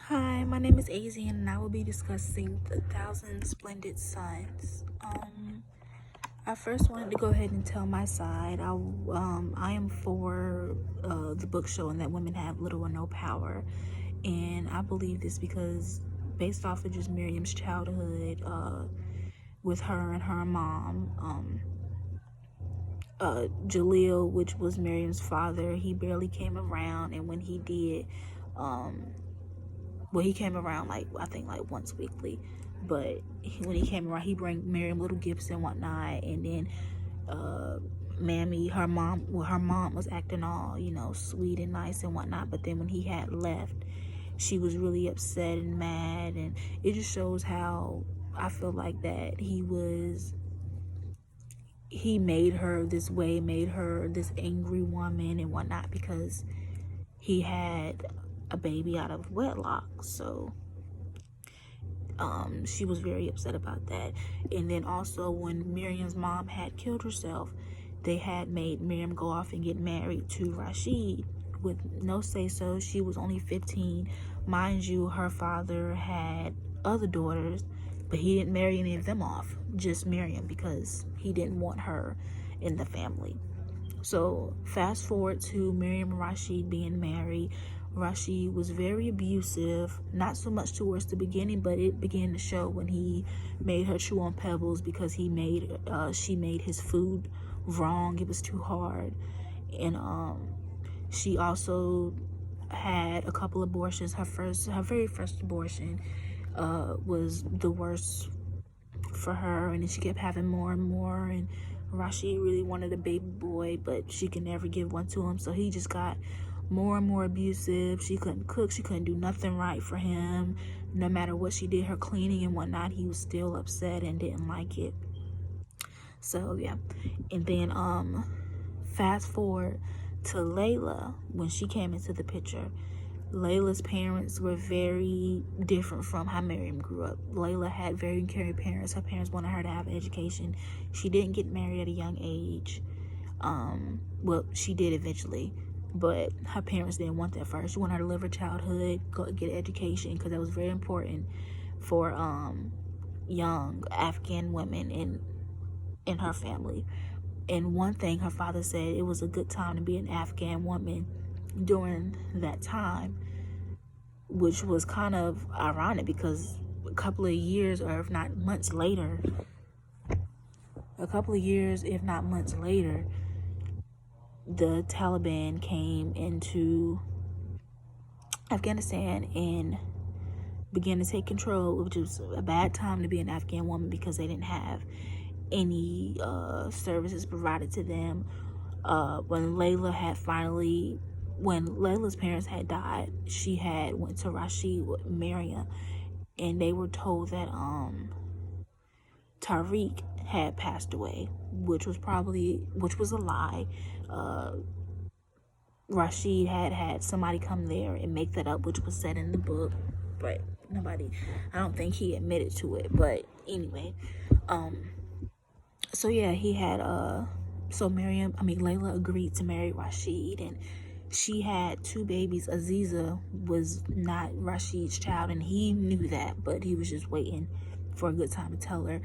Hi, my name is Azian and I will be discussing the Thousand Splendid Suns. I first wanted to go ahead and tell my side. I am for the book showing that women have little or no power, and I believe this because based off of just Miriam's childhood with her and her mom, Jaleel, which was Miriam's father, he barely came around, and when he did, he came around like I think like once weekly, but when he came around, he bring Miriam little gifts and whatnot, and then Mammy, her mom was acting all sweet and nice and whatnot, but then when he had left, she was really upset and mad, and it just shows how I feel like that he made her this way, made her this angry woman and whatnot because he had a baby out of wedlock. So she was very upset about that. And then also when Miriam's mom had killed herself, they had made Miriam go off and get married to Rashid with no say-so. She was only 15. Mind you, her father had other daughters, but he didn't marry any of them off, just Miriam, because he didn't want her in the family. So fast forward to Miriam and Rashid being married. Rashid was very abusive, not so much towards the beginning, but it began to show when he made her chew on pebbles because she made his food wrong. It was too hard. And she also had a couple abortions. Her very first abortion was the worst for her, and then she kept having more and more, and Rashid really wanted a baby boy, but she could never give one to him, so he just got more and more abusive. She couldn't cook, she couldn't do nothing right for him. No matter what she did, her cleaning and whatnot, he was still upset and didn't like it. So yeah. And then fast forward to Layla. When she came into the picture, Layla's parents were very different from how Miriam grew up. Layla had very caring parents. Her parents wanted her to have an education. She didn't get married at a young age. Well, she did eventually, but her parents didn't want that first. She wanted her to live her childhood, go get an education, because that was very important for young Afghan women in her family. And one thing her father said, it was a good time to be an Afghan woman during that time, which was kind of ironic because a couple of years, or if not months later, the Taliban came into Afghanistan and began to take control, which was a bad time to be an Afghan woman because they didn't have any services provided to them. When Layla's parents had died, she had went to Rashid with Miriam, and they were told that Tariq had passed away, which was a lie. Rashid had somebody come there and make that up, which was said in the book, but I don't think he admitted to it. But anyway, so yeah, Layla agreed to marry Rashid, and she had 2 babies. Aziza was not Rashid's child, and he knew that, but he was just waiting for a good time to tell her,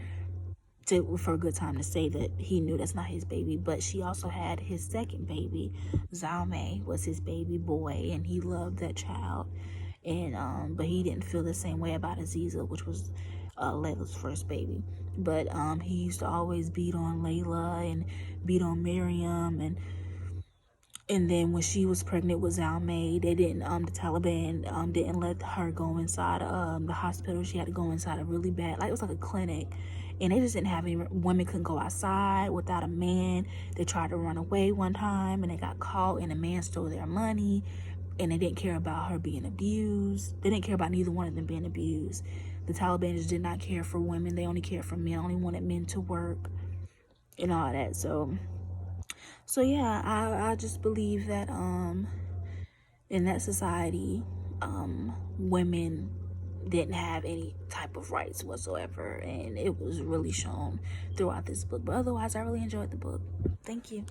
for a good time to say that he knew that's not his baby. But she also had his second baby. Zalmay was his baby boy, and he loved that child. And but he didn't feel the same way about Aziza, which was Layla's first baby. But he used to always beat on Layla and beat on Miriam, and then when she was pregnant with Zalmay, they didn't the Taliban didn't let her go inside the hospital. She had to go inside a really bad, like it was like a clinic, and they just didn't have any women. Couldn't go outside without a man. They tried to run away one time and they got caught, and a man stole their money, and they didn't care about her being abused. They didn't care about neither one of them being abused. The Taliban just did not care for women. They only cared for men, only wanted men to work and all that. So yeah, I just believe that in that society, women didn't have any type of rights whatsoever, and it was really shown throughout this book. But otherwise, I really enjoyed the book. Thank you.